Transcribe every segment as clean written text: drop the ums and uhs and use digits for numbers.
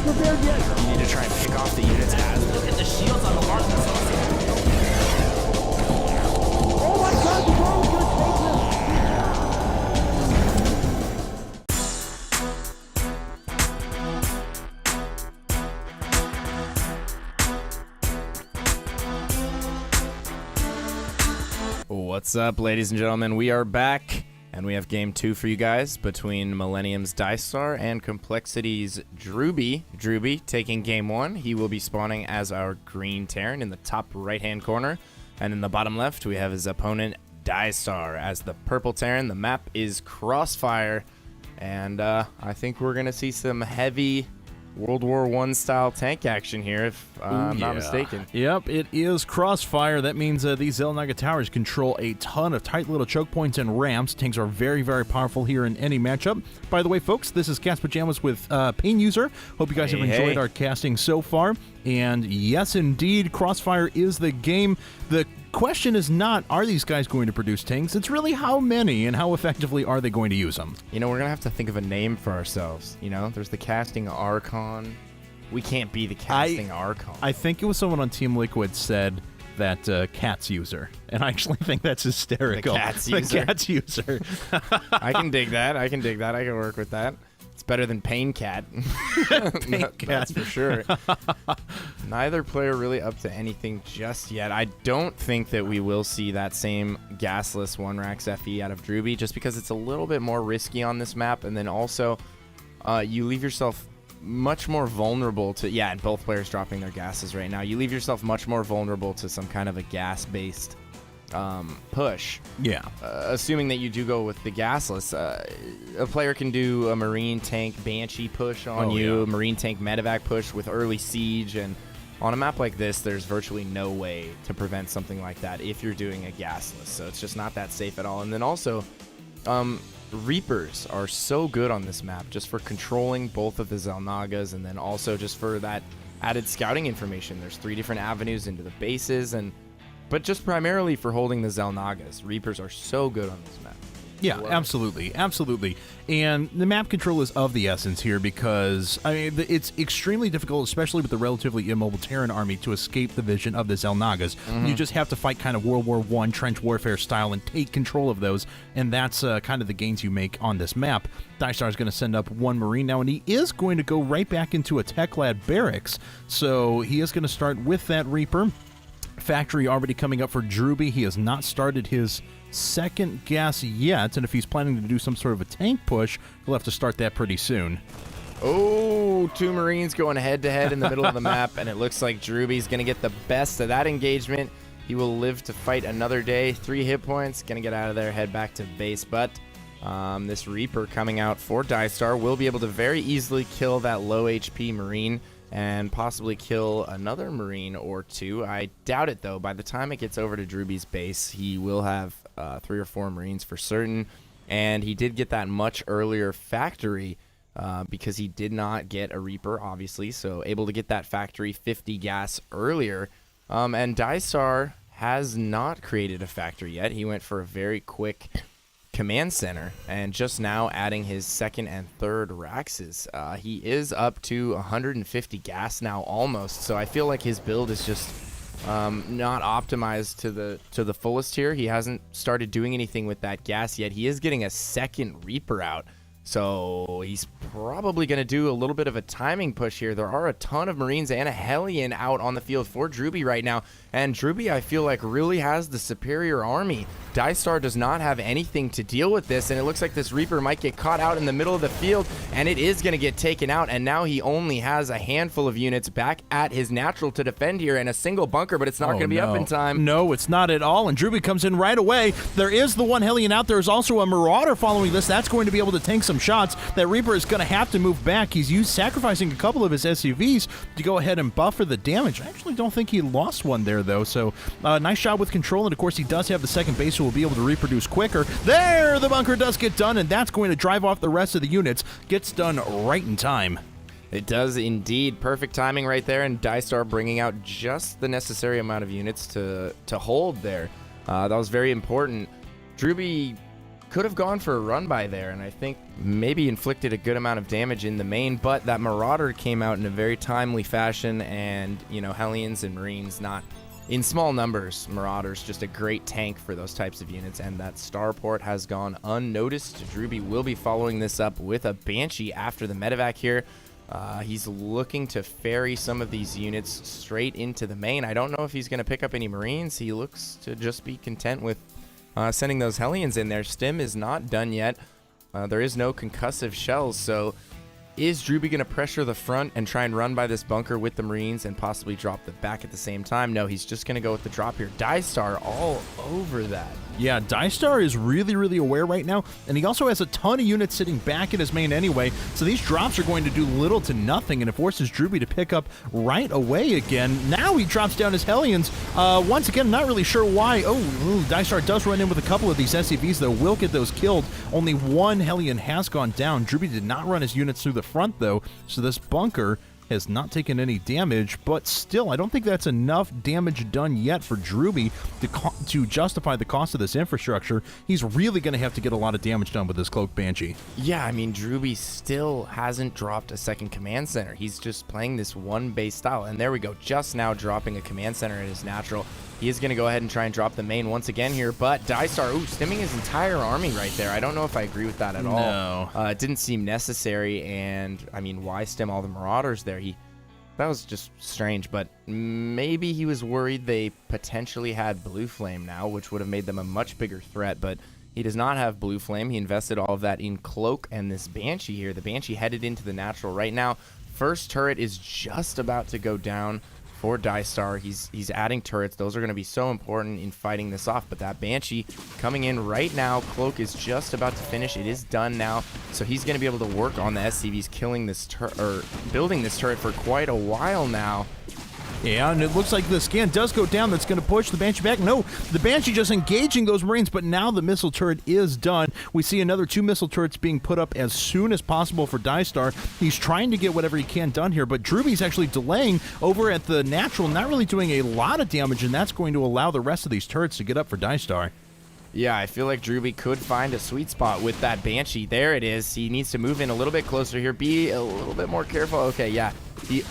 prepared yet. You need to try and pick off the units as... Look at the shields on the mark. Oh my god, the drone's gonna take What's up, ladies and gentlemen? We are back, and we have game 2 for you guys between Millennium's Diestar and Complexity's Drewbie. Drewbie taking game 1. He will be spawning as our green Terran in the top right-hand corner, and in the bottom left, we have his opponent Diestar as the purple Terran. The map is Crossfire, and I think we're going to see some heavy World War I style tank action here, if I'm not mistaken. Yep, it is Crossfire. That means these Xel'Naga towers control a ton of tight little choke points and ramps. Tanks are very, very powerful here in any matchup. By the way, folks, this is Cast Pajamas with Pain User. Hope you guys have enjoyed our casting so far. And yes, indeed, Crossfire is the game. The question is not, are these guys going to produce tanks? It's really how many and how effectively are they going to use them? You know, we're going to have to think of a name for ourselves. You know, there's the casting Archon. We can't be the casting Archon. I think it was someone on Team Liquid said that Cats User, and I actually think that's hysterical. The Cats User? The Cats User. I can dig that. I can work with that. It's better than Pain Cat. That's for sure. Neither player really up to anything just yet. I don't think that we will see that same gasless 1-Rax FE out of Drewbie, just because it's a little bit more risky on this map, and then also you leave yourself much more vulnerable to, and both players dropping their gases right now. You leave yourself much more vulnerable to some kind of a gas-based push. Yeah. Assuming that you do go with the gasless, a player can do a Marine tank Banshee push on a Marine tank medevac push with early siege, and on a map like this, there's virtually no way to prevent something like that if you're doing a gasless, so it's just not that safe at all. And then also, Reapers are so good on this map, just for controlling both of the Xel'Nagas, and then also just for that added scouting information. There's 3 different avenues into the bases, but just primarily for holding the Xel'Nagas. Reapers are so good on this map. Yeah, absolutely, absolutely. And the map control is of the essence here because, I mean, it's extremely difficult, especially with the relatively immobile Terran army, to escape the vision of the Xel'Nagas. You just have to fight kind of World War I trench warfare style and take control of those, and that's kind of the gains you make on this map. Diestar is going to send up 1 Marine now, and he is going to go right back into a Tech Lad barracks, so he is going to start with that Reaper. Factory already coming up for Drewbie. He has not started his second gas yet, and if he's planning to do some sort of a tank push, he'll have to start that pretty soon. Oh, 2 Marines going head-to-head in the middle of the map, and it looks like Drewbie's going to get the best of that engagement. He will live to fight another day. 3 hit points, going to get out of there, head back to base, but this Reaper coming out for Diestar will be able to very easily kill that low HP Marine and possibly kill another Marine or 2. I doubt it, though. By the time it gets over to Drewbie's base, he will have 3 or 4 Marines for certain, and he did get that much earlier factory because he did not get a Reaper, obviously, so able to get that factory 50 gas earlier. And Diestar has not created a factory yet. He went for a very quick command center, and just now adding his 2nd and 3rd Raxes. He is up to 150 gas now almost, so I feel like his build is just not optimized to the fullest here. He hasn't started doing anything with that gas yet. He is getting a 2nd Reaper out, so he's probably going to do a little bit of a timing push here. There are a ton of Marines and a Hellion out on the field for Drewbie right now, and Drewbie, I feel like, really has the superior army. Diestar does not have anything to deal with this, and it looks like this Reaper might get caught out in the middle of the field, and it is going to get taken out, and now he only has a handful of units back at his natural to defend here and a single bunker, but it's not going to be up in time. No, it's not at all, and Drewbie comes in right away. There is the 1 Hellion out. There's also a Marauder following this. That's going to be able to tank some shots. That Reaper is going to have to move back. He's sacrificing a couple of his SUVs to go ahead and buffer the damage. I actually don't think he lost one there, though, so nice job with control, and of course he does have the 2nd base, so will be able to reproduce quicker. There, the bunker does get done, and that's going to drive off the rest of the units. Gets done right in time. It does indeed. Perfect timing right there, and Diestar bringing out just the necessary amount of units to hold there. That was very important. Drewbie could have gone for a run by there, and I think maybe inflicted a good amount of damage in the main, but that Marauder came out in a very timely fashion, and, you know, Hellions and Marines not in small numbers. Marauders just a great tank for those types of units, and that starport has gone unnoticed. Drewbie will be following this up with a Banshee after the medevac here. He's looking to ferry some of these units straight into the main. I don't know if he's going to pick up any Marines. He looks to just be content with sending those Hellions in there. Stim is not done yet. There is no concussive shells, so is Drewbie going to pressure the front and try and run by this bunker with the Marines and possibly drop the back at the same time? No, he's just going to go with the drop here. Diestar all over that. Yeah, Diestar is really, really aware right now, and he also has a ton of units sitting back in his main anyway, so these drops are going to do little to nothing, and it forces Drewbie to pick up right away again. Now he drops down his Hellions. Once again, not really sure why. Diestar does run in with a couple of these SCVs, though. Will get those killed. Only one Hellion has gone down. Drewbie did not run his units through the front, though, so this bunker has not taken any damage, but still, I don't think that's enough damage done yet for Drewbie to justify the cost of this infrastructure. He's really going to have to get a lot of damage done with this Cloaked Banshee. Yeah, I mean, Drewbie still hasn't dropped a second command center. He's just playing this one base style, and there we go, just now dropping a command center in his natural. He is going to go ahead and try and drop the main once again here, but Diestar, stimming his entire army right there. I don't know if I agree with that at all. No. It didn't seem necessary, and, I mean, why stim all the Marauders there? That was just strange, but maybe he was worried they potentially had Blue Flame now, which would have made them a much bigger threat, but he does not have Blue Flame. He invested all of that in Cloak and this Banshee here. The Banshee headed into the natural right now. First turret is just about to go down for Diestar. He's adding turrets. Those are going to be so important in fighting this off, but that Banshee coming in right now. Cloak is just about to finish. It is done now, so he's going to be able to work on the SCVs, killing this building this turret for quite a while now. Yeah, and it looks like the scan does go down. That's going to push the Banshee back. No, the Banshee just engaging those Marines, but now the missile turret is done. We see another 2 missile turrets being put up as soon as possible for Diestar. He's trying to get whatever he can done here, but Drewbie's actually delaying over at the natural, not really doing a lot of damage, and that's going to allow the rest of these turrets to get up for Diestar. Yeah, I feel like Drewbie could find a sweet spot with that Banshee. There it is. He needs to move in a little bit closer here. Be a little bit more careful. Okay, yeah.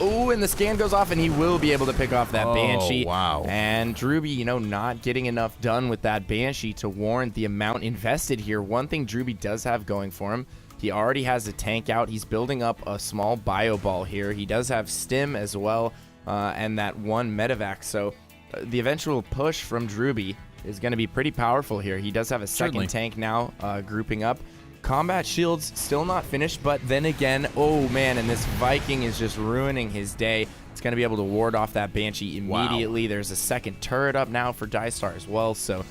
And the scan goes off, and he will be able to pick off that Banshee. Wow. And Drewbie, not getting enough done with that Banshee to warrant the amount invested here. One thing Drewbie does have going for him, he already has a tank out. He's building up a small bio ball here. He does have Stim as well, and that one medevac. So the eventual push from Drewbie is going to be pretty powerful here. He does have a second tank now grouping up. Combat shields still not finished, but then again, and this Viking is just ruining his day. It's going to be able to ward off that Banshee immediately. Wow. There's a second turret up now for Diestar as well, so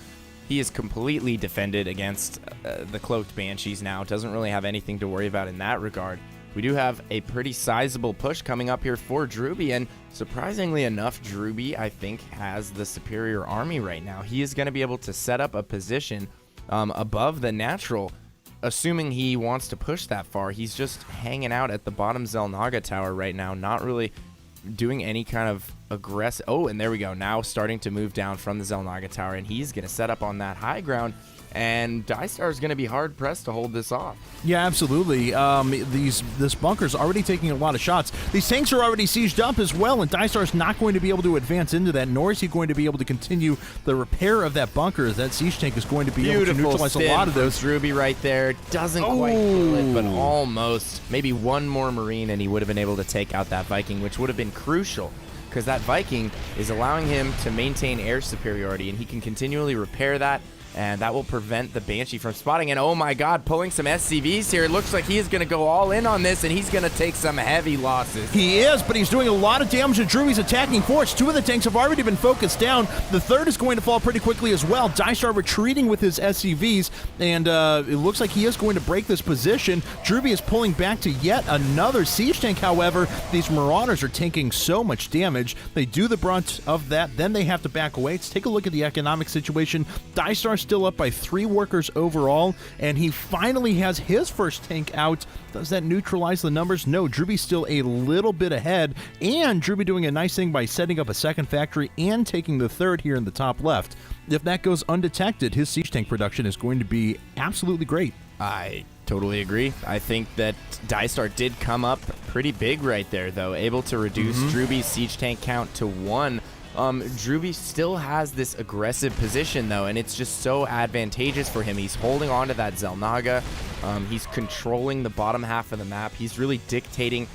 he is completely defended against the Cloaked Banshees now. Doesn't really have anything to worry about in that regard. We do have a pretty sizable push coming up here for Drewbie, and surprisingly enough, Drewbie, I think, has the superior army right now. He is going to be able to set up a position above the natural, assuming he wants to push that far. He's just hanging out at the bottom Xel'Naga tower right now, not really doing any kind of aggressive... and there we go. Now starting to move down from the Xel'Naga tower, and he's going to set up on that high ground, and Diestar is going to be hard-pressed to hold this off. Yeah, absolutely. This bunker's already taking a lot of shots. These tanks are already sieged up as well, and Diestar's not going to be able to advance into that, nor is he going to be able to continue the repair of that bunker, as that siege tank is going to be able to neutralize a lot of those. Drewbie right there. Doesn't quite kill it, but almost. Maybe one more Marine, and he would have been able to take out that Viking, which would have been crucial, because that Viking is allowing him to maintain air superiority, and he can continually repair that, and that will prevent the Banshee from spotting. And oh my god, pulling some SCVs here. It looks like he is going to go all in on this, and he's going to take some heavy losses. He is, but he's doing a lot of damage to Drewbie's attacking force. 2 of the tanks have already been focused down. The third is going to fall pretty quickly as well. Diestar retreating with his SCVs, and it looks like he is going to break this position. Drewbie is pulling back to yet another siege tank, however. These Marauders are taking so much damage. They do the brunt of that, then they have to back away. Let's take a look at the economic situation. Diestar still up by 3 workers overall, and he finally has his first tank out. Does that neutralize the numbers? No, Drewbie's still a little bit ahead, and Drewbie doing a nice thing by setting up a second factory and taking the third here in the top left. if that goes undetected, his siege tank production is going to be absolutely great. I totally agree. I think that Diestar did come up pretty big right there, though, able to reduce Drewbie's siege tank count to 1. Drewbie still has this aggressive position, though, and it's just so advantageous for him. He's holding on to that Xel'Naga. He's controlling the bottom half of the map. He's really dictating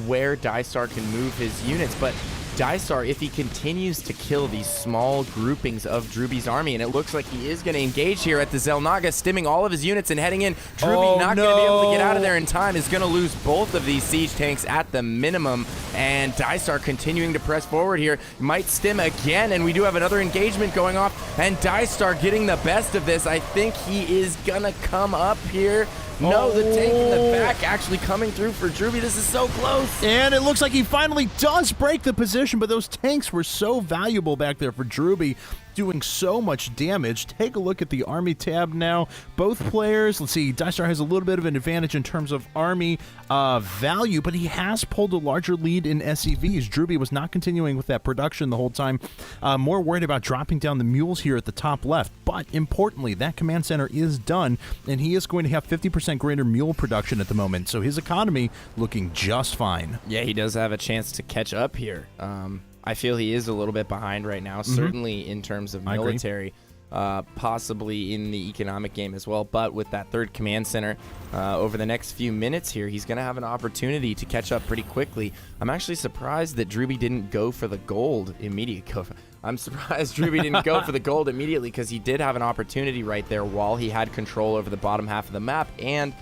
where Diestar can move his units, but Diestar, if he continues to kill these small groupings of Drewbie's army, and it looks like he is going to engage here at the Xel'Naga, stimming all of his units and heading in. Drewbie not going to be able to get out of there in time, is going to lose both of these siege tanks at the minimum, and Diestar continuing to press forward here. Might stim again, and we do have another engagement going off, and Diestar getting the best of this. I think he is going to come up here. No, the tank in the back actually coming through for Drewbie. This is so close. And it looks like he finally does break the position, but those tanks were so valuable back there for Drewbie, doing so much damage. Take a look at the army tab now. Both players, let's see, Diestar has a little bit of an advantage in terms of army value, but he has pulled a larger lead in SCVs. Drewbie was not continuing with that production the whole time. More worried about dropping down the mules here at the top left. But importantly, that command center is done, and he is going to have 50% greater mule production at the moment. So his economy looking just fine. Yeah, he does have a chance to catch up here. I feel he is a little bit behind right now, certainly in terms of military, possibly in the economic game as well. But with that third command center, over the next few minutes here, he's going to have an opportunity to catch up pretty quickly. I'm actually surprised that Drewbie didn't go for the gold immediately. I'm surprised Drewbie didn't go for the gold immediately, because he did have an opportunity right there while he had control over the bottom half of the map, and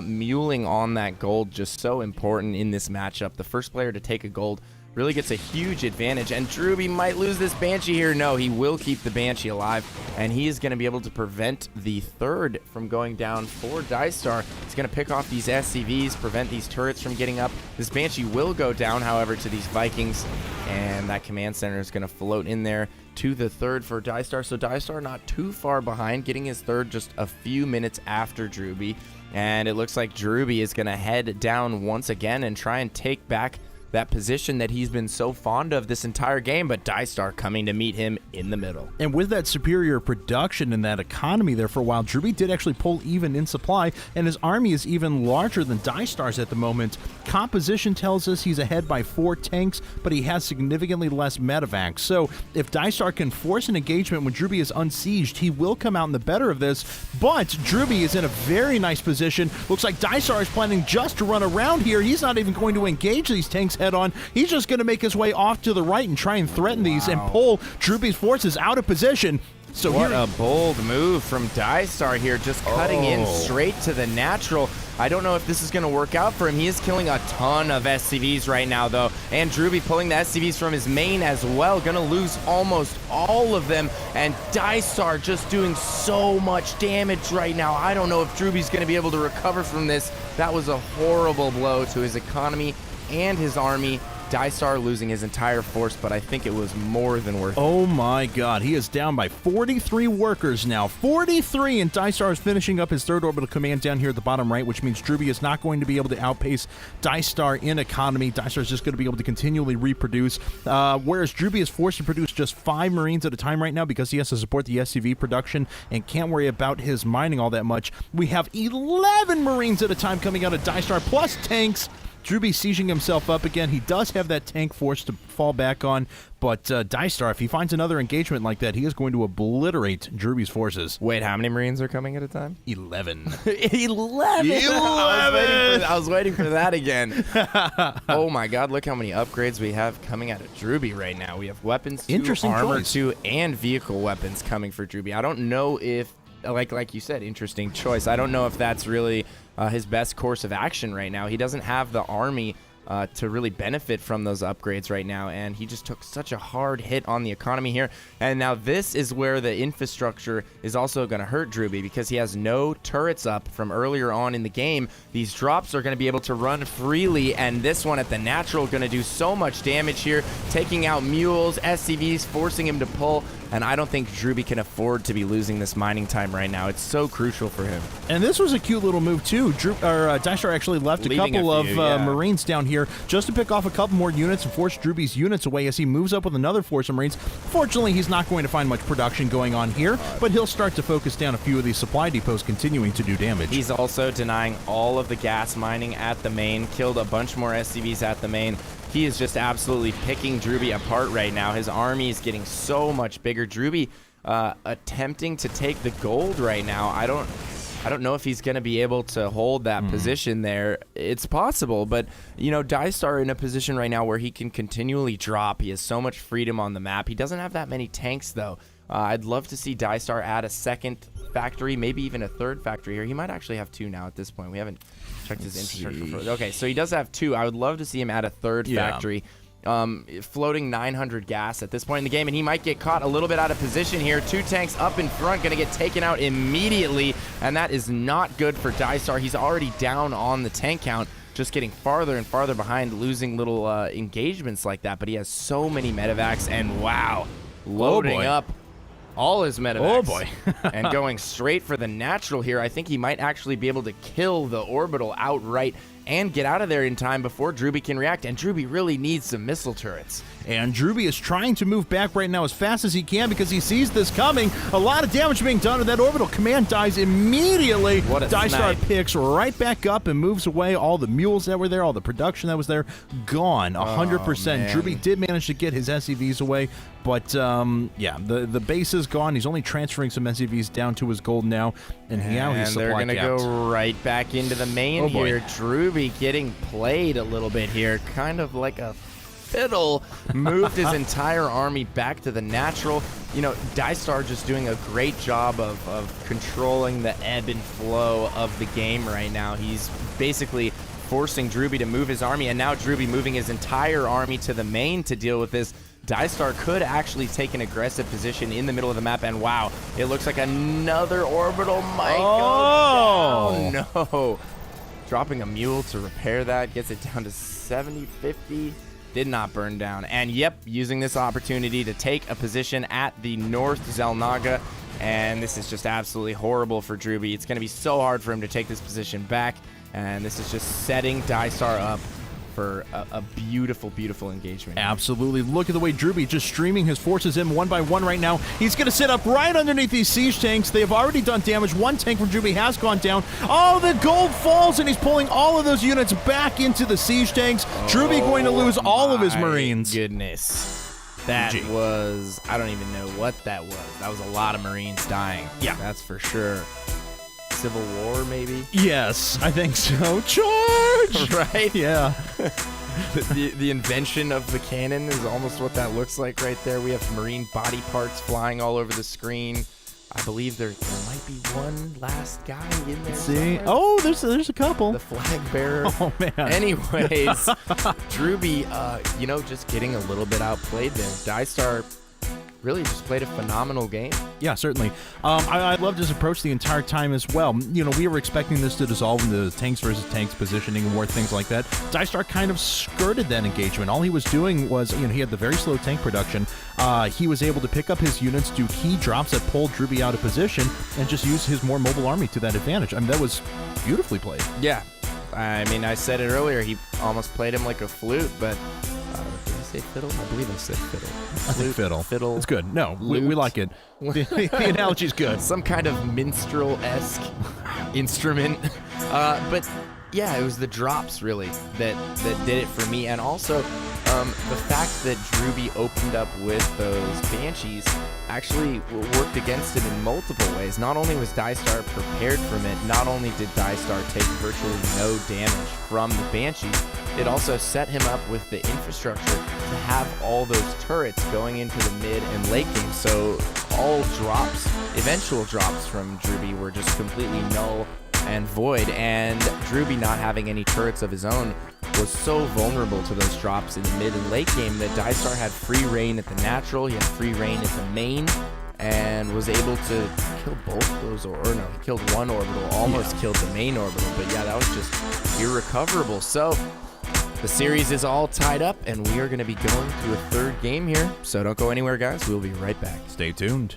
muling on that gold just so important in this matchup. The first player to take a gold really gets a huge advantage, and Drewbie might lose this Banshee here. No, he will keep the Banshee alive, and he is going to be able to prevent the third from going down for Diestar. He's going to pick off these SCVs, prevent these turrets from getting up. This Banshee will go down, however, to these Vikings, and that command center is going to float in there to the third for Diestar. So Diestar not too far behind, getting his third just a few minutes after Drewbie, and it looks like Drewbie is going to head down once again and try and take back that position that he's been so fond of this entire game, but Diestar coming to meet him in the middle. And with that superior production and that economy there for a while, Drewbie did actually pull even in supply, and his army is even larger than Diestar's at the moment. Composition tells us he's ahead by 4 tanks, but he has significantly less medevacs. So if Diestar can force an engagement when Drewbie is unsieged, he will come out in the better of this, but Drewbie is in a very nice position. Looks like Diestar is planning just to run around here. He's not even going to engage these tanks head on. He's just going to make his way off to the right and try and threaten these and pull Drewbie's forces out of position. So what a bold move from Diestar here, just cutting in straight to the natural. I don't know if this is going to work out for him. He is killing a ton of SCVs right now, though, and Drewbie pulling the SCVs from his main as well. Going to lose almost all of them, and Diestar just doing so much damage right now. I don't know if Drewbie's going to be able to recover from this. That was a horrible blow to his economy and his army. Diestar losing his entire force, but I think it was more than worth it. Oh my god, he is down by 43 workers now. 43, and Diestar is finishing up his third orbital command down here at the bottom right, which means Drewbie is not going to be able to outpace Diestar in economy. Diestar is just going to be able to continually reproduce, whereas Drewbie is forced to produce just 5 Marines at a time right now because he has to support the SCV production and can't worry about his mining all that much. We have 11 Marines at a time coming out of Diestar, plus tanks. Drewbie sieging himself up again. He does have that tank force to fall back on, but Diestar, if he finds another engagement like that, he is going to obliterate Drewbie's forces. Wait, how many Marines are coming at a time? 11. 11! I was waiting for that again. Oh my god, look how many upgrades we have coming out of Drewbie right now. We have weapons 2, armor 2, and vehicle weapons coming for Drewbie. I don't know if, like you said, interesting choice. I don't know if that's really his best course of action right now. He doesn't have the army to really benefit from those upgrades right now, and he just took such a hard hit on the economy here. And now this is where the infrastructure is also going to hurt Drewbie, because he has no turrets up from earlier on in the game. These drops are going to be able to run freely, and this one at the natural going to do so much damage here, taking out mules, SCVs, forcing him to pull, and I don't think Drewbie can afford to be losing this mining time right now. It's so crucial for him. And this was a cute little move, too. Diestar actually left a couple of Marines down here just to pick off a couple more units and force Drewbie's units away as he moves up with another force of Marines. Fortunately, he's not going to find much production going on here, but he'll start to focus down a few of these supply depots, continuing to do damage. He's also denying all of the gas mining at the main, killed a bunch more SCVs at the main. He is just absolutely picking Drewbie apart right now. His army is getting so much bigger. Drewbie attempting to take the gold right now. I don't know if he's going to be able to hold that position there. It's possible, but, you know, Diestar in a position right now where he can continually drop. He has so much freedom on the map. He doesn't have that many tanks, though. I'd love to see Diestar add a second factory, maybe even a third factory here. He might actually have 2 now at this point. We haven't checked his infrastructure. Okay, so he does have 2. I would love to see him add a third factory. Floating 900 gas at this point in the game, and he might get caught a little bit out of position here. 2 tanks up in front, going to get taken out immediately, and that is not good for Diestar. He's already down on the tank count, just getting farther and farther behind, losing little engagements like that, but he has so many medevacs, and wow, loading up all his medevacs and going straight for the natural here. I think he might actually be able to kill the orbital outright and get out of there in time before Drewbie can react, and Drewbie really needs some missile turrets. And Drewbie is trying to move back right now as fast as he can because he sees this coming. A lot of damage being done to that orbital. Command dies immediately. What a Diestar snipe. picks right back up and moves away. All the mules that were there, all the production that was there, gone 100%. Drewbie did manage to get his SCVs away, but yeah, the base is gone. He's only transferring some SCVs down to his gold now, and now he's they're supply going to capped. go right back into the main here. Drewbie getting played a little bit here, kind of like a fiddle. Moved his entire army back to the natural. You know, Diestar just doing a great job of controlling the ebb and flow of the game right now. He's basically forcing Drewbie to move his army, and now Drewbie moving his entire army to the main to deal with this. Diestar could actually take an aggressive position in the middle of the map, and wow, it looks like another orbital might go down. No. Dropping a mule to repair that, gets it down to 70, 50. Did not burn down. And yep, using this opportunity to take a position at the North Xel'Naga, and this is just absolutely horrible for Drewbie. It's going to be so hard for him to take this position back, and this is just setting Diestar up for a beautiful, beautiful engagement. Absolutely. Look at the way Drewbie just streaming his forces in one by one right now. He's going to sit up right underneath these siege tanks. They have already done damage. One tank from Drewbie has gone down. Oh, the gold falls, and he's pulling all of those units back into the siege tanks. Drewbie going to lose all of his Marines. Goodness. That was, I don't even know what that was. That was a lot of Marines dying. Yeah. That's for sure. Civil War, maybe? Yes, I think so. Charge! Right? Yeah. The invention of the cannon is almost what that looks like right there. We have Marine body parts flying all over the screen. I believe there might be one last guy in there. See? Oh, there's a couple. The flag bearer. Oh, man. Anyways, Drewbie, you know, just getting a little bit outplayed there. Diestar really just played a phenomenal game. Yeah, certainly. I loved his approach the entire time as well. You know, we were expecting this to dissolve into tanks versus tanks positioning and more things like that. Diestar kind of skirted that engagement. All he was doing was, you know, he had the very slow tank production. He was able to pick up his units, do key drops that pulled Drewbie out of position, and just use his more mobile army to that advantage. I mean, that was beautifully played. Yeah. I mean, I said it earlier. He almost played him like a flute, but... did I say fiddle? I believe I said fiddle. I think fiddle. Fiddle. It's good. No, we like it. The analogy's good. Some kind of minstrel-esque instrument. But yeah, it was the drops really that did it for me, and also the fact that Drewbie opened up with those Banshees actually worked against him in multiple ways. Not only was Diestar prepared from it, not only did Diestar take virtually no damage from the Banshees, it also set him up with the infrastructure to have all those turrets going into the mid and late game. So all drops, eventual drops from Drewbie were just completely null and void, and Drewbie not having any turrets of his own was so vulnerable to those drops in the mid and late game that Diestar had free reign at the natural, he had free reign at the main, and was able to kill both those, or no, he killed one orbital, almost killed the main orbital, but yeah, that was just irrecoverable. So The series is all tied up, and we are going to be going to a third game here. So don't go anywhere, guys. We'll be right back. Stay tuned.